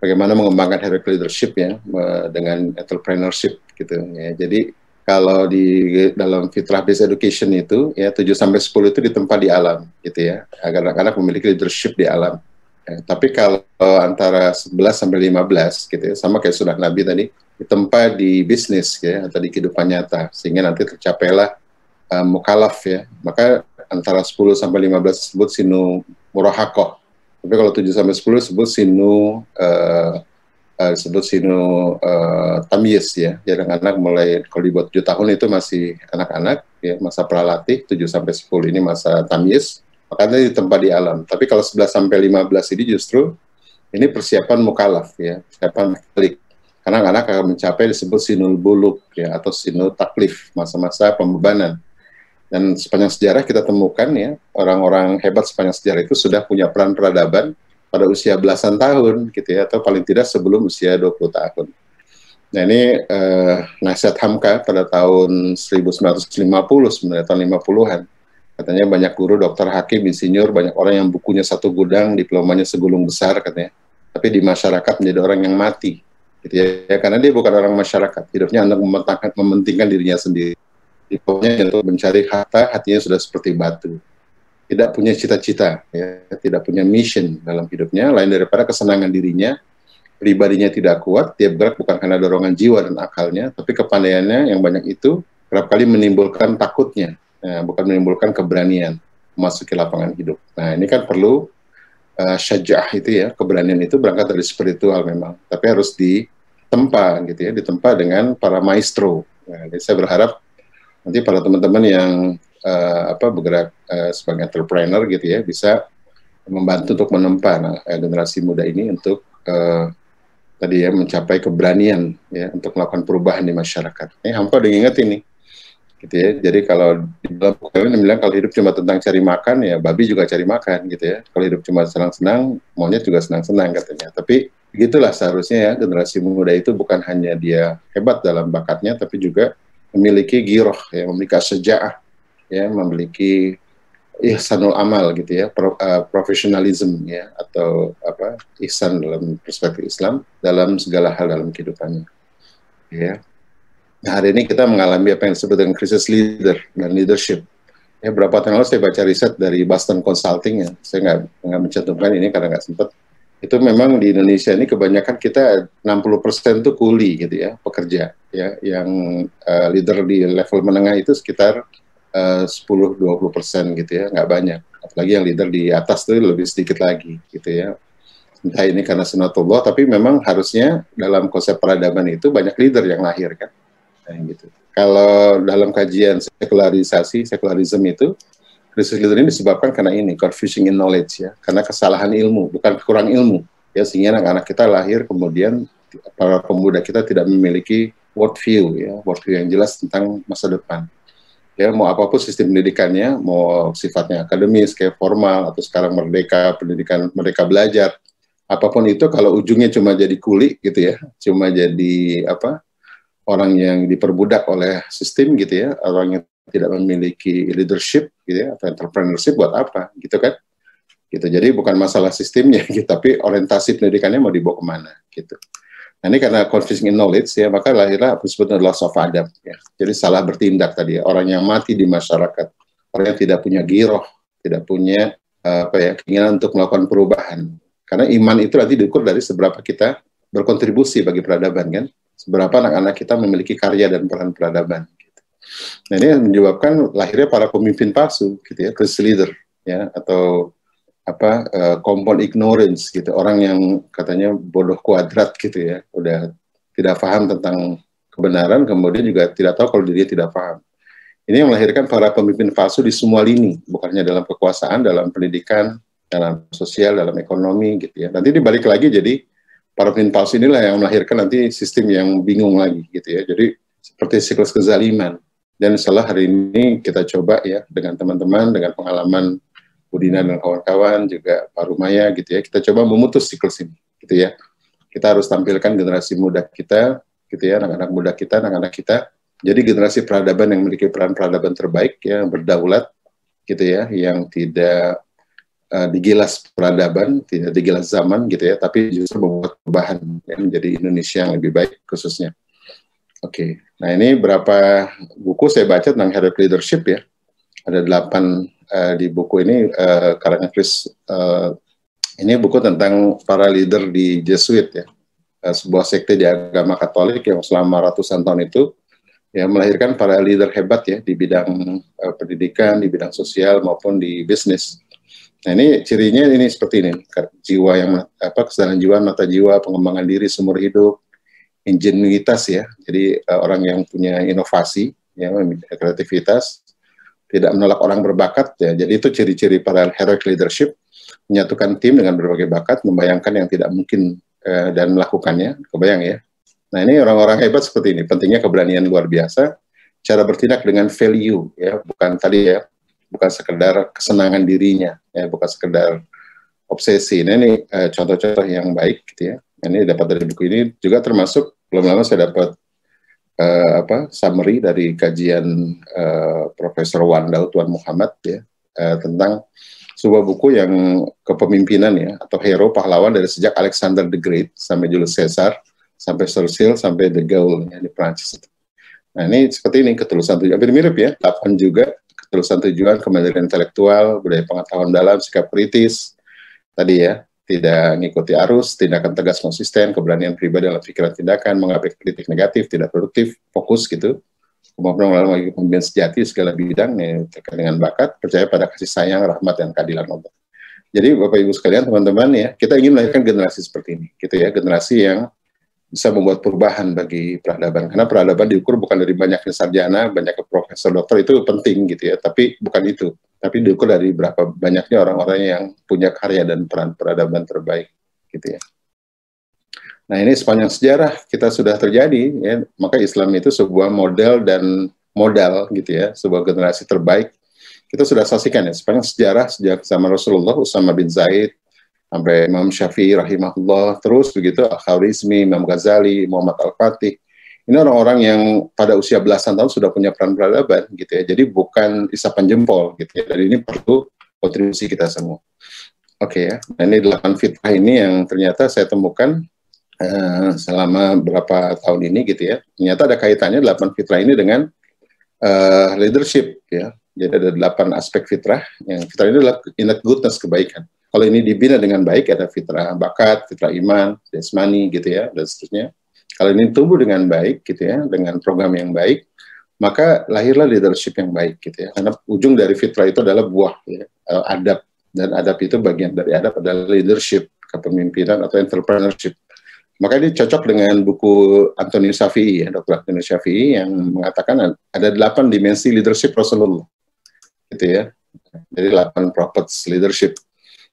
bagaimana mengembangkan heroic leadership ya dengan entrepreneurship gitu ya. Jadi kalau di dalam fitrah based education itu ya 7 sampai 10 itu ditempa di alam gitu ya. Agar anak-anak memiliki leadership di alam. Ya, tapi kalau antara 11 sampai 15 gitu ya, sama kayak sunnah Nabi tadi, ditempa di bisnis ya atau di kehidupan nyata sehingga nanti tercapailah mukalaf ya. Maka antara 10 sampai 15 disebut sinu murahakoh. Tapi kalau 7 sampai 10 disebut sinu tamyiz ya. Jadi anak-anak mulai kalau di bawah 7 tahun itu masih anak-anak ya, masa pralatih. 7 sampai 10 ini masa tamyiz, makanya ditempa di alam. Tapi kalau 11 sampai 15 ini justru ini persiapan mukalaf ya, persiapan balik. Karena anak-anak akan mencapai disebut sinul buluk ya atau sinul taklif, masa-masa pembebanan. Dan sepanjang sejarah kita temukan ya, orang-orang hebat sepanjang sejarah itu sudah punya peran peradaban pada usia belasan tahun gitu ya, atau paling tidak sebelum usia 20 tahun. Nah ini nasihat Hamka pada tahun 1950 sebenarnya, tahun 50-an. Katanya banyak guru, dokter, hakim, insinyur, banyak orang yang bukunya satu gudang, diplomanya segulung besar katanya. Tapi di masyarakat menjadi orang yang mati. Gitu ya, karena dia bukan orang masyarakat, hidupnya untuk mementingkan dirinya sendiri. Diplomanya untuk mencari harta, hatinya sudah seperti batu. Tidak punya cita-cita, ya, tidak punya mission dalam hidupnya, lain daripada kesenangan dirinya, pribadinya tidak kuat, dia bergerak bukan karena dorongan jiwa dan akalnya, tapi kepandaiannya yang banyak itu kerap kali menimbulkan takutnya, bukan menimbulkan keberanian memasuki lapangan hidup. Nah ini kan perlu syaja'ah itu ya, keberanian itu berangkat dari spiritual memang, tapi harus ditempa gitu ya, ditempa dengan para maestro. Nah, jadi saya berharap nanti para teman-teman yang bergerak sebagai entrepreneur gitu ya, bisa membantu untuk menempa generasi muda ini untuk tadi ya mencapai keberanian ya untuk melakukan perubahan di masyarakat. Ini Hamka udah ngingetin nih. Gitu ya. Jadi kalau di dalam buku bilang kalau hidup cuma tentang cari makan ya babi juga cari makan gitu ya. Kalau hidup cuma senang-senang, monyet juga senang-senang katanya. Tapi begitulah seharusnya ya, generasi muda itu bukan hanya dia hebat dalam bakatnya tapi juga memiliki giroh ya, memiliki sejaah ya, memiliki ihsanul amal gitu ya, profesionalism ya, atau ihsan dalam perspektif Islam dalam segala hal dalam kehidupannya ya. Nah, hari ini kita mengalami apa yang disebut dengan krisis leader dan leadership. Ya, berapa tahun lalu saya baca riset dari Boston Consulting ya. Saya nggak mencantumkan ini karena nggak sempat. Itu memang di Indonesia ini kebanyakan kita 60% tuh kuli gitu ya, pekerja ya. Yang leader di level menengah itu sekitar 10-20% gitu ya, nggak banyak. Apalagi yang leader di atas tuh lebih sedikit lagi gitu ya. Entah ini karena sunatullah, tapi memang harusnya dalam konsep peradaban itu banyak leader yang lahir kan. Nah, gitu. Kalau dalam kajian sekularisme itu, krisis leader ini disebabkan karena ini, confusion in knowledge ya, karena kesalahan ilmu, bukan kurang ilmu ya, sehingga anak-anak kita lahir kemudian para pemuda kita tidak memiliki worldview ya, worldview yang jelas tentang masa depan. Ya, mau apapun sistem pendidikannya, mau sifatnya akademis, kayak formal, atau sekarang merdeka, pendidikan merdeka belajar, apapun itu kalau ujungnya cuma jadi kuli gitu ya, cuma jadi orang yang diperbudak oleh sistem gitu ya, orang yang tidak memiliki leadership gitu ya, atau entrepreneurship buat apa gitu kan, gitu. Jadi bukan masalah sistemnya gitu, tapi orientasi pendidikannya mau dibawa kemana gitu. Nah ini karena confusing in knowledge ya, maka lahirlah apa disebut loss of adab ya. Jadi salah bertindak tadi ya, orang yang mati di masyarakat, orang yang tidak punya giroh, tidak punya keinginan untuk melakukan perubahan. Karena iman itu nanti diukur dari seberapa kita berkontribusi bagi peradaban kan, seberapa anak-anak kita memiliki karya dan peran peradaban. Gitu. Nah ini menyebabkan lahirnya para pemimpin palsu, gitu ya, crisis leader, ya, atau compound ignorance, gitu, orang yang katanya bodoh kuadrat, gitu ya, udah tidak paham tentang kebenaran, kemudian juga tidak tahu kalau dirinya tidak paham. Ini yang melahirkan para pemimpin palsu di semua lini, bukannya dalam kekuasaan, dalam pendidikan, dalam sosial, dalam ekonomi, gitu ya. Nanti dibalik lagi jadi para pemimpin palsu inilah yang melahirkan nanti sistem yang bingung lagi gitu ya. Jadi seperti siklus kezaliman. Dan setelah hari ini kita coba ya dengan teman-teman, dengan pengalaman Budina dan kawan-kawan, juga Pak Rumaya gitu ya, kita coba memutus siklus ini gitu ya. Kita harus tampilkan generasi muda kita gitu ya, anak-anak muda kita, anak-anak kita. Jadi generasi peradaban yang memiliki peran peradaban terbaik ya, berdaulat gitu ya, yang tidak digilas peradaban, tidak digilas zaman gitu ya, tapi justru membuat perubahan ya, menjadi Indonesia yang lebih baik khususnya. Oke, nah ini berapa buku saya baca tentang heroic leadership ya. Ada 8 di buku ini karangan Chris. Ini buku tentang para leader di Jesuit ya, sebuah sekte di agama Katolik yang selama ratusan tahun itu ya melahirkan para leader hebat ya di bidang pendidikan, di bidang sosial maupun di bisnis. Nah ini cirinya ini seperti ini, jiwa yang kesadaran jiwa, mata jiwa, pengembangan diri seumur hidup, ingenuitas ya, jadi orang yang punya inovasi, ya, kreativitas, tidak menolak orang berbakat ya. Jadi itu ciri-ciri para heroic leadership, menyatukan tim dengan berbagai bakat, membayangkan yang tidak mungkin dan melakukannya, kebayang ya. Nah ini orang-orang hebat seperti ini, pentingnya keberanian luar biasa, cara bertindak dengan value ya, bukan tadi ya, bukan sekedar kesenangan dirinya, ya, bukan sekedar obsesi. Nah, ini contoh-contoh yang baik gitu ya. Ini dapat dari buku ini juga, termasuk belum lama saya dapat summary dari kajian Profesor Wandal Tuan Muhammad ya, tentang sebuah buku yang kepemimpinan ya, atau hero pahlawan dari sejak Alexander the Great sampai Julius Caesar, sampai Churchill, sampai De Gaulle ya, di Prancis. Nah ini seperti ini, ketulusan tujuan, hampir mirip ya, 8 juga, ketulusan tujuan, kemandirian intelektual, budaya pengetahuan dalam, sikap kritis, tadi ya, tidak mengikuti arus, tindakan tegas konsisten, keberanian pribadi dalam pikiran tindakan, mengambil kritik negatif, tidak produktif, fokus gitu, kemampuan melalui pemimpin sejati segala bidang yang terkait dengan bakat, percaya pada kasih sayang, rahmat, dan keadilan Allah. Jadi Bapak Ibu sekalian, teman-teman ya, kita ingin melahirkan generasi seperti ini, gitu ya, generasi yang bisa membuat perubahan bagi peradaban. Karena peradaban diukur bukan dari banyaknya sarjana, banyaknya profesor, dokter, itu penting gitu ya, tapi bukan itu. Tapi diukur dari berapa banyaknya orang-orang yang punya karya dan peran peradaban terbaik gitu ya. Nah ini sepanjang sejarah kita sudah terjadi ya, maka Islam itu sebuah model dan modal gitu ya, sebuah generasi terbaik. Kita sudah saksikan ya, sepanjang sejarah, sejak zaman Rasulullah, Usama bin Zaid, sampai Imam Syafi'i rahimahullah, terus begitu Al-Khwarizmi, Imam Ghazali, Muhammad Al-Fatih. Ini orang-orang yang pada usia belasan tahun sudah punya peran peradaban gitu ya. Jadi bukan isapan jempol gitu ya. Dan ini perlu kontribusi kita semua. Oke ya. Nah, ini 8 fitrah ini yang ternyata saya temukan selama beberapa tahun ini gitu ya. Ternyata ada kaitannya 8 fitrah ini dengan leadership ya. Jadi ada 8 aspek fitrah. Yang fitrah ini adalah innate goodness, kebaikan. Kalau ini dibina dengan baik, ada fitrah bakat, fitrah iman, jasmani gitu ya, dan seterusnya. Kalau ini tumbuh dengan baik gitu ya, dengan program yang baik, maka lahirlah leadership yang baik gitu ya. Karena ujung dari fitrah itu adalah buah ya, adab, dan adab itu bagian dari adab adalah leadership, kepemimpinan atau entrepreneurship. Maka ini cocok dengan buku Anthony Shafii ya, Dr. Anthony Shafii yang mengatakan ada 8 dimensi leadership Rasulullah gitu ya. Jadi 8 prophets leadership.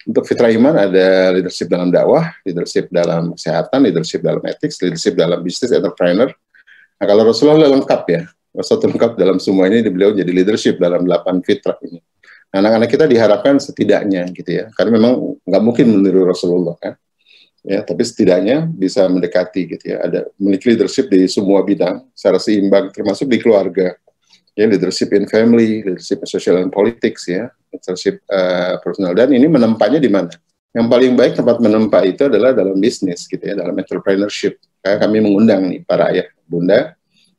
Untuk fitrah iman ada leadership dalam dakwah, leadership dalam kesehatan, leadership dalam ethics, leadership dalam bisnis, entrepreneur. Nah kalau Rasulullah lengkap ya, Rasulullah lengkap dalam semua ini, beliau jadi leadership dalam 8 fitrah ini. Nah, anak-anak kita diharapkan setidaknya gitu ya, karena memang nggak mungkin meniru Rasulullah kan, ya, tapi setidaknya bisa mendekati gitu ya, ada memiliki leadership di semua bidang secara seimbang, termasuk di keluarga. Ya, leadership in family, leadership in social and politics ya, leadership personal, dan ini menempatnya di mana? Yang paling baik tempat menempa itu adalah dalam bisnis gitu ya, dalam entrepreneurship. Kayak kami mengundang nih para ayah bunda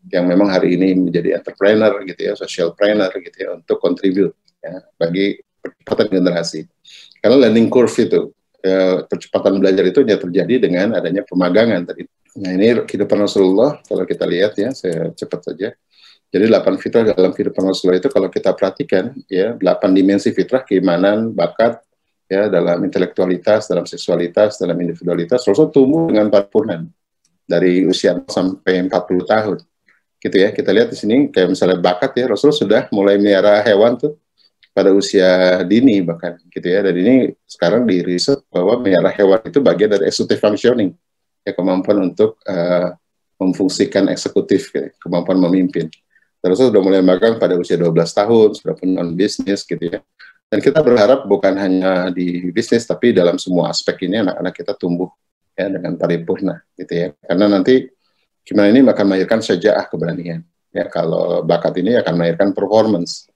yang memang hari ini menjadi entrepreneur gitu ya, social planner gitu ya, untuk contribute ya bagi percepatan generasi. Karena learning curve itu, percepatan belajar itu hanya terjadi dengan adanya pemagangan tadi. Nah ini kehidupan Rasulullah, kalau kita lihat ya, saya cepat saja. Jadi 8 fitrah dalam kehidupan Rasulullah itu kalau kita perhatikan ya, 8 dimensi fitrah, keimanan, bakat ya, dalam intelektualitas, dalam seksualitas, dalam individualitas, Rasul tumbuh dengan paripurna dari usia sampai 40 tahun. Gitu ya. Kita lihat di sini kayak misalnya bakat ya, Rasul sudah mulai melihara hewan tuh pada usia dini bahkan gitu ya. Dan ini sekarang di riset bahwa melihara hewan itu bagian dari executive functioning. Ya, kemampuan untuk memfungsikan eksekutif, ya, kemampuan memimpin. Terus sudah mulai magang pada usia 12 tahun, sudah punya bisnis gitu ya. Dan kita berharap bukan hanya di bisnis, tapi dalam semua aspek ini anak-anak kita tumbuh ya dengan paripurna gitu ya. Karena nanti gimana ini akan melahirkan syaja'ah, keberanian. Ya, kalau bakat ini akan melahirkan performance.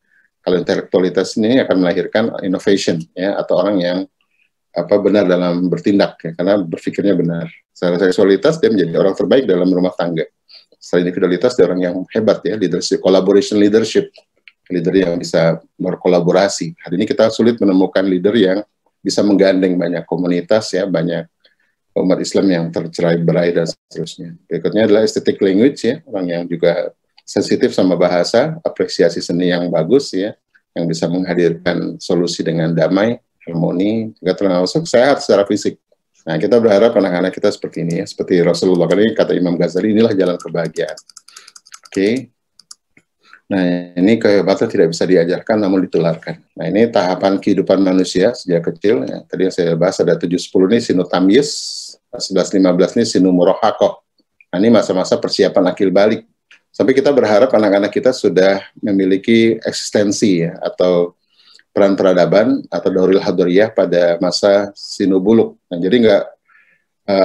Kalau intelektualitas ini akan melahirkan innovation, ya, atau orang yang benar dalam bertindak, ya, karena berpikirnya benar. Secara seksualitas dia menjadi orang terbaik dalam rumah tangga. Secara individualitas dia orang yang hebat, ya, leadership, collaboration leadership, leader yang bisa berkolaborasi. Hari ini kita sulit menemukan leader yang bisa menggandeng banyak komunitas, ya, banyak umat Islam yang tercerai-berai dan seterusnya. Berikutnya adalah aesthetic language, ya, orang yang juga sensitif sama bahasa, apresiasi seni yang bagus, ya, yang bisa menghadirkan solusi dengan damai, harmoni, juga termasuk sehat secara fisik. Nah, kita berharap anak-anak kita seperti ini, ya, seperti Rasulullah. Ini kata Imam Ghazali, inilah jalan kebahagiaan. Oke. Nah, ini kehebatan tidak bisa diajarkan, namun ditularkan. Nah, ini tahapan kehidupan manusia sejak kecil. Ya. Tadi yang saya bahas ada 7-10 ini sinu tamyiz, 11-15 ini sinu murahakoh. Nah, ini masa-masa persiapan akil balik. Sampai kita berharap anak-anak kita sudah memiliki eksistensi, ya, atau peran peradaban atau dauril hadoriyah pada masa sinu buluk. Nah, jadi nggak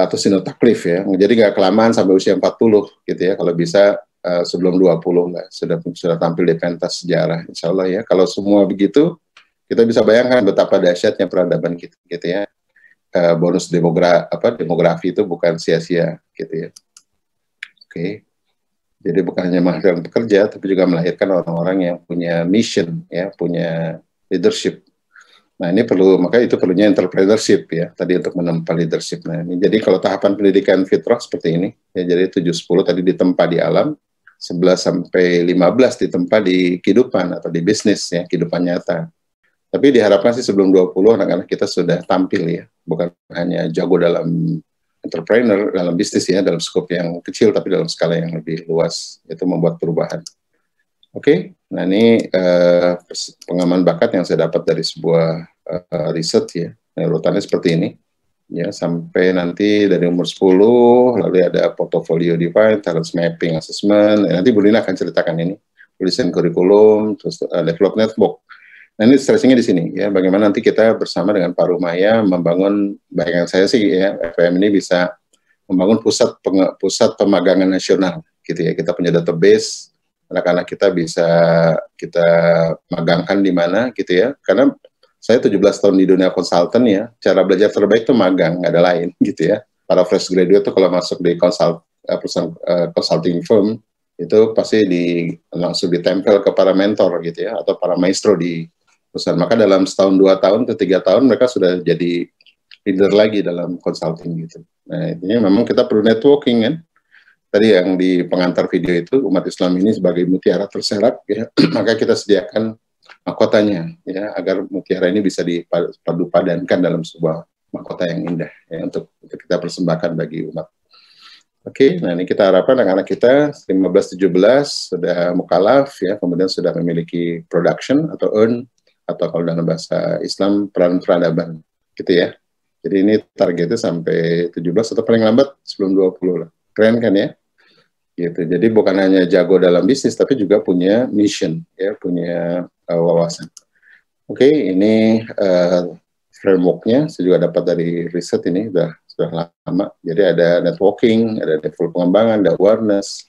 atau sinu taklif, ya. Jadi nggak kelamaan sampai usia 40 gitu, ya. Kalau bisa sebelum 20 lah sudah tampil di pentas sejarah, insya Allah, ya. Kalau semua begitu, kita bisa bayangkan betapa dahsyatnya peradaban kita, gitu, ya. Bonus demografi itu bukan sia-sia, gitu, ya. Oke. Jadi bukan hanya melahirkan pekerja, tapi juga melahirkan orang-orang yang punya mission, ya, punya leadership. Nah, ini maka itu perlunya entrepreneurship, ya, tadi untuk menempa leadership. Nah, ini jadi kalau tahapan pendidikan fitrah seperti ini, ya, jadi 7-10 tadi ditempa di alam, 11-15 ditempa di kehidupan atau di bisnis, ya, kehidupan nyata. Tapi diharapkan sih sebelum 20 anak-anak kita sudah tampil, ya, bukan hanya jago dalam entrepreneur, dalam bisnis, ya, dalam skop yang kecil, tapi dalam skala yang lebih luas, itu membuat perubahan. Oke, nah ini pengaman bakat yang saya dapat dari sebuah riset, ya. Nah, urutannya seperti ini, ya, sampai nanti dari umur 10, lalu ada portfolio define, talent mapping assessment, ya, nanti Bu Lina akan ceritakan ini, desain kurikulum, terus develop network. Nah, ini stressingnya di sini, ya, bagaimana nanti kita bersama dengan Pak Rumaya membangun, bayangan saya sih, ya, FPM ini bisa membangun pusat pemagangan nasional, gitu, ya. Kita punya database, anak-anak kita bisa kita magangkan di mana, gitu, ya. Karena saya 17 tahun di dunia konsultan, ya, cara belajar terbaik itu magang, nggak ada lain, gitu, ya. Para fresh graduate itu kalau masuk di perusahaan consulting firm, itu pasti langsung ditempel ke para mentor, gitu, ya, atau para maestro di perusahaan. Maka dalam setahun, 2 tahun, ke 3 tahun mereka sudah jadi leader lagi dalam consulting, gitu. Nah, intinya memang kita perlu networking, kan. Tadi yang di pengantar video itu, umat Islam ini sebagai mutiara terserak, ya, maka kita sediakan mahkotanya, ya, agar mutiara ini bisa dipadu padankan dalam sebuah mahkota yang indah, ya, untuk kita persembahkan bagi umat. Oke, nah ini kita harapkan anak-anak kita 15-17 sudah mukalaf, ya, kemudian sudah memiliki production atau earn, atau kalau dalam bahasa Islam peran peradaban, gitu, ya. Jadi ini targetnya sampai 17 atau paling lambat sebelum 20 lah. Keren kan, ya? Gitu. Jadi bukan hanya jago dalam bisnis, tapi juga punya mission, ya, punya wawasan. Oke, ini frameworknya saya juga dapat dari riset ini, sudah lama. Jadi ada networking, ada develop pengembangan, ada awareness,